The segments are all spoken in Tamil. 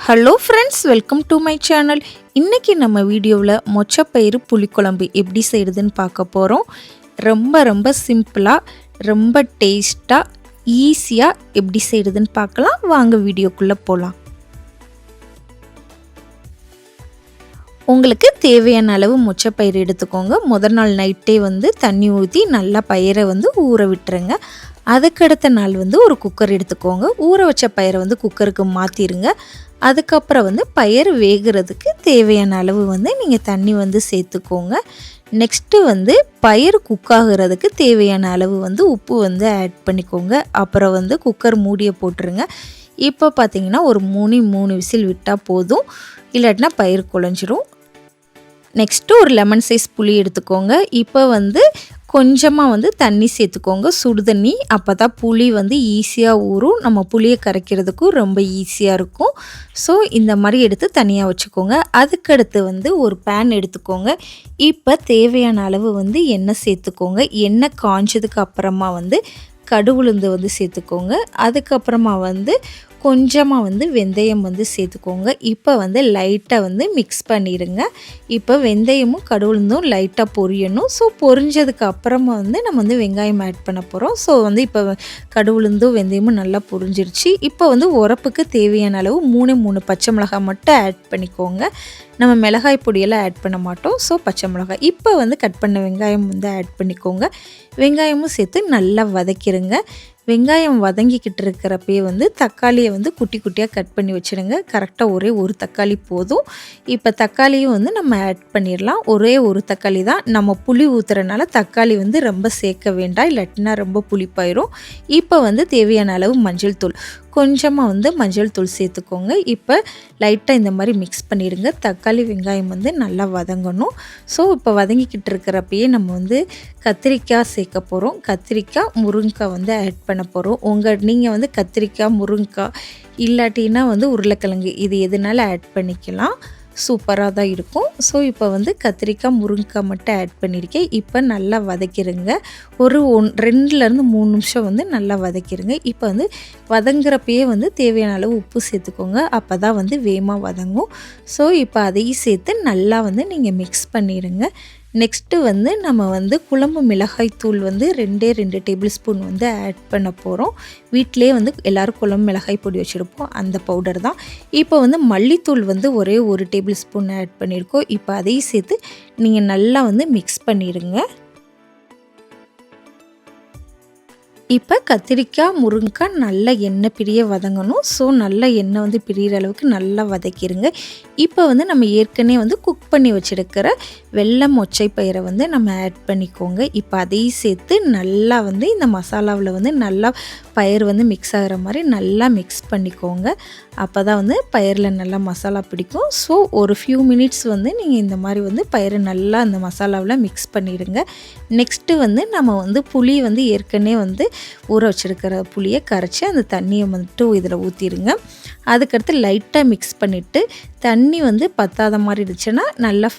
Hello friends, welcome to my channel. இன்றைக்கி நம்ம வீடியோவில் மொச்சப்பயிறு புளிக்குழம்பு எப்படி செய்கிறதுன்னு பார்க்க போகிறோம். ரொம்ப ரொம்ப சிம்பிளாக, ரொம்ப டேஸ்ட்டாக, ஈஸியாக எப்படி செய்கிறதுன்னு பார்க்கலாம். வாங்க வீடியோக்குள்ளே போகலாம். உங்களுக்கு தேவையான அளவு மொச்சப்பயிறு எடுத்துக்கோங்க. முதல் நாள் நைட்டே தண்ணி ஊற்றி நல்லா பயிரை ஊற விட்டுருங்க. அதுக்கடுத்த நாள் ஒரு குக்கர் எடுத்துக்கோங்க. ஊற வச்ச பயிரை குக்கருக்கு மாற்றிடுங்க. அதுக்கப்புறம் பயிர் வேகிறதுக்கு தேவையான அளவு நீங்கள் தண்ணி சேர்த்துக்கோங்க. நெக்ஸ்ட்டு பயிர் குக் ஆகிறதுக்கு தேவையான அளவு உப்பு ஆட் பண்ணிக்கோங்க. அப்புறம் குக்கர் மூடியை போட்டுருங்க. இப்போ பார்த்திங்கன்னா ஒரு 3 விசில் விட்டால் போதும், இல்லாட்டினா பயிர் குழஞ்சிரும். நெக்ஸ்ட்டு ஒரு லெமன் சைஸ் புளி எடுத்துக்கோங்க. இப்போ கொஞ்சமாக தண்ணி சேர்த்துக்கோங்க, சுடு தண்ணி. அப்போ தான் புளி ஈஸியாக ஊறும். நம்ம புளியை கரைக்கிறதுக்கும் ரொம்ப ஈஸியாக இருக்கும். ஸோ இந்த மாதிரி எடுத்து தனியாக வச்சுக்கோங்க. அதுக்கடுத்து ஒரு பேன் எடுத்துக்கோங்க. இப்போ தேவையான அளவு எண்ணெய் சேர்த்துக்கோங்க. எண்ணெய் காஞ்சதுக்கு அப்புறமா கடுகுளுந்து சேர்த்துக்கோங்க. அதுக்கப்புறமா கொஞ்சமாக வெந்தயம் சேர்த்துக்கோங்க. இப்போ லைட்டாக மிக்ஸ் பண்ணிடுங்க. இப்போ வெந்தயமும் கடுகுளுந்தும் லைட்டாக பொரியணும். ஸோ பொரிஞ்சதுக்கு அப்புறமா நம்ம வெங்காயம் ஆட் பண்ண போகிறோம். ஸோ இப்போ கடுகுளுந்தும் வெந்தயமும் நல்லா பொரிஞ்சிருச்சு. இப்போ உரப்புக்கு தேவையான அளவு 3 பச்சை மிளகாய் மட்டும் ஆட் பண்ணிக்கோங்க. நம்ம மிளகாய் பொடியெல்லாம் ஆட் பண்ண மாட்டோம். ஸோ பச்சை மிளகாய். இப்போ கட் பண்ண வெங்காயம் ஆட் பண்ணிக்கோங்க. வெங்காயமும் சேர்த்து நல்லா வதக்கிடுங்க. வெங்காயம் வதங்கிக்கிட்டு இருக்கிறப்பே தக்காளியை குட்டி குட்டியாக கட் பண்ணி வச்சுடுங்க. கரெக்டாக ஒரே ஒரு தக்காளி போதும். இப்போ தக்காளியும் நம்ம ஆட் பண்ணிடலாம். ஒரே ஒரு தக்காளி தான். நம்ம புளி ஊற்றுறனால தக்காளி ரொம்ப சேர்க்க வேண்டாம், இல்லாட்டினா ரொம்ப புளிப்பாயிரும். இப்போ தேவையான அளவு மஞ்சள் தூள், கொஞ்சமாக மஞ்சள் தூள் சேர்த்துக்கோங்க. இப்போ லைட்டாக இந்த மாதிரி மிக்ஸ் பண்ணிடுங்க. தக்காளி வெங்காயம் நல்லா வதங்கணும். ஸோ இப்போ வதங்கிக்கிட்டு இருக்கிறப்பயே நம்ம கத்திரிக்காய் சேர்க்க போகிறோம். கத்திரிக்காய், முருங்கைக்காய் ஆட் பண்ண போகிறோம். நீங்கள் கத்திரிக்காய், முருங்கைக்காய் இல்லாட்டினா உருளைக்கிழங்கு, இது எதுனாலும் ஆட் பண்ணிக்கலாம். சூப்பராக தான் இருக்கும். ஸோ இப்போ கத்திரிக்காய், முருங்கைக்காய் மட்டும் ஆட் பண்ணியிருக்கேன். இப்போ நல்லா வதக்கிடுங்க. ஒரு 2லேருந்து 3 நிமிஷம் நல்லா வதக்கிடுங்க. இப்போ வதங்குறப்பயே தேவையான அளவு உப்பு சேர்த்துக்கோங்க. அப்போ தான் வேகமாக வதங்கும். ஸோ இப்போ அதையும் சேர்த்து நல்லா நீங்கள் மிக்ஸ் பண்ணிடுங்க. நெக்ஸ்ட்டு நம்ம குழம்பு மிளகாய் தூள் 2 டேபிள் ஸ்பூன் ஆட் பண்ண போகிறோம். வீட்டிலே எல்லோரும் குழம்பு மிளகாய் பொடி வச்சுருப்போம், அந்த பவுடர் தான். இப்போ மல்லித்தூள் ஒரே 1 டேபிள் ஸ்பூன் ஆட் பண்ணியிருக்கோம். இப்போ அதையும் சேர்த்து நீங்கள் நல்லா மிக்ஸ் பண்ணிடுங்க. இப்போ கத்திரிக்காய், முருங்கைக்காய் நல்லா எண்ணெய் பிரிய வதங்கணும். ஸோ நல்லா எண்ணெய் பிரிகிற அளவுக்கு நல்லா வதக்கிடுங்க. இப்போ நம்ம ஏற்கனவே குக் பண்ணி வச்சுருக்கிற வெள்ளை மொச்சை பயிரை நம்ம ஆட் பண்ணிக்கோங்க. இப்போ அதையும் சேர்த்து நல்லா இந்த மசாலாவில் நல்லா பயிர் மிக்ஸ் ஆகிற மாதிரி நல்லா மிக்ஸ் பண்ணிக்கோங்க. அப்போ தான் பயிரில் நல்லா மசாலா பிடிக்கும். ஸோ ஒரு ஃபியூ மினிட்ஸ் நீங்கள் இந்த மாதிரி பயிரை நல்லா அந்த மசாலாவில் மிக்ஸ் பண்ணிடுங்க. நெக்ஸ்ட்டு நம்ம புளி ஏற்கனவே ஊற வச்சுருக்கிற புளியை கரைச்சி அந்த தண்ணியை மட்டும் இதில் ஊற்றிடுங்க. அதுக்கடுத்து லைட்டாக மிக்ஸ் பண்ணிவிட்டு தண்ணி பத்தாத மாதிரி இருந்துச்சுன்னா நல்லா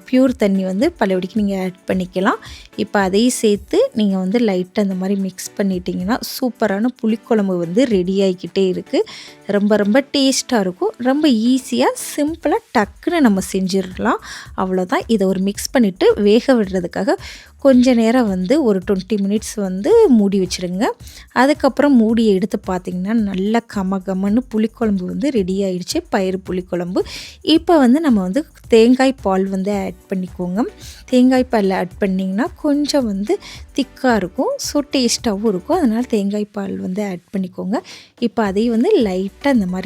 ப்யூர் தண்ணி பழையபடிக்கு நீங்கள் ஆட் பண்ணிக்கலாம். இப்போ அதையும் சேர்த்து நீங்கள் லைட்டாக இந்த மாதிரி மிக்ஸ் பண்ணிட்டீங்கன்னா சூப்பரான புளிக்குழம்பு ரெடி ஆகிக்கிட்டே இருக்குது. ரொம்ப ரொம்ப டேஸ்ட்டாக இருக்கும். ரொம்ப ஈஸியாக, சிம்பிளாக, டக்குன்னு நம்ம செஞ்சிடலாம். அவ்வளோதான். இதை ஒரு மிக்ஸ் பண்ணிவிட்டு வேக விடுறதுக்காக கொஞ்ச நேரம் ஒரு 20 மினிட்ஸ் மூடி வச்சுருங்க. அதுக்கப்புறம் மூடியை எடுத்து பார்த்திங்கன்னா நல்லா கமன்னு புளிக்குழம்பு ரெடி ஆகிடுச்சு, பயிறு புளிக்குழம்பு. இப்போ நம்ம தேங்காய் பால் ஆட் பண்ணிக்கோங்க. தேங்காய் பால் ஆட் பண்ணிங்கன்னா கொஞ்சம் திக்காக இருக்கும். ஸோ டேஸ்ட்டாகவும் இருக்கும். அதனால் தேங்காய் பால் ஆட் பண்ணிக்கோங்க. இப்போ அதையும் லைட்டாக இந்த மாதிரி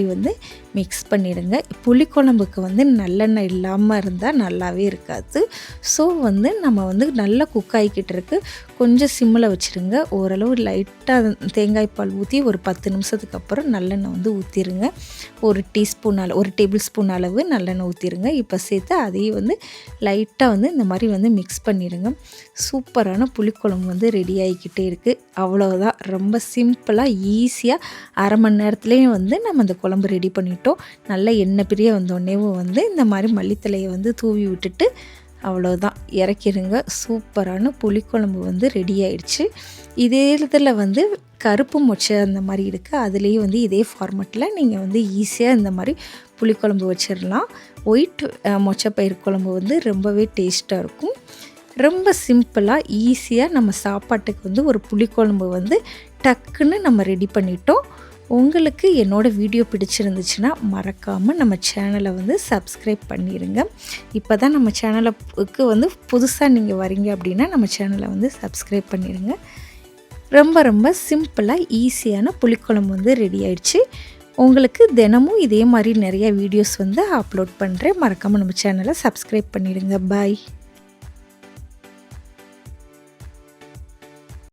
மிக்ஸ் பண்ணிடுங்க. புளிக்குழம்புக்கு நல்லெண்ணெய் இல்லாமல் இருந்தால் நல்லாவே இருக்காது. ஸோ நம்ம நல்லா குக் ஆகிக்கிட்டு இருக்கு. கொஞ்சம் சிம்மில் வச்சுருங்க. ஓரளவு லைட்டாக தேங்காய் பால் ஊற்றி ஒரு 10 நிமிஷத்துக்கு அப்புறம் நல்லெண்ணெய் ஊற்றிடுங்க. ஒரு டேபிள் ஸ்பூன் அளவு நல்லெண்ணெய் ஊற்றிடுங்க. இப்போ சேர்த்து அதையும் லைட்டாக இந்த மாதிரி மிக்ஸ் பண்ணிடுங்க. சூப்பரான புளிக்குழம்பு ரெடி ஆகிக்கிட்டே இருக்குது. அவ்வளோதான். ரொம்ப சிம்பிளாக, ஈஸியாக, அரை மணி நேரத்துலேயும் நம்ம அந்த குழம்பு ரெடி பண்ணிட்டோம். நல்லா எண்ணெய் பிரிய வந்தோடனேவும் இந்த மாதிரி மல்லித்தலையை தூவி விட்டுட்டு அவ்வளோதான், இறக்கிடுங்க. சூப்பரான புளிக்குழம்பு ரெடி ஆயிடுச்சு. இதே இதில் கருப்பு மொச்சை அந்த மாதிரி இருக்குது, அதுலேயே வந்து இதே ஃபார்மெட்டில் நீங்கள் வந்து ஈஸியாக இந்த மாதிரி புளிக்குழம்பு வச்சிடலாம். ஒயிட் மொச்சப்பயிறு குழம்பு வந்து ரொம்பவே டேஸ்ட்டாக இருக்கும். ரொம்ப சிம்பிளாக ஈஸியாக நம்ம சாப்பாட்டுக்கு வந்து ஒரு புளிக்குழம்பு வந்து டக்குன்னு நம்ம ரெடி பண்ணிட்டோம். உங்களுக்கு என்னோடய வீடியோ பிடிச்சிருந்துச்சுன்னா மறக்காமல் நம்ம சேனலை வந்து சப்ஸ்கிரைப் பண்ணிடுங்க. இப்போ தான் நம்ம சேனலுக்கு வந்து புதுசாக நீங்கள் வரீங்க அப்படின்னா நம்ம சேனலை வந்து சப்ஸ்கிரைப் பண்ணிடுங்க. ரொம்ப ரொம்ப சிம்பிளாக ஈஸியான புளிக்குழம்பு வந்து ரெடி ஆயிடுச்சு. உங்களுக்கு தினமும் இதே மாதிரி நிறைய வீடியோஸ் வந்து அப்லோட் பண்ணுறேன். மறக்காமல் நம்ம சேனலை சப்ஸ்கிரைப் பண்ணிடுங்க. பாய்.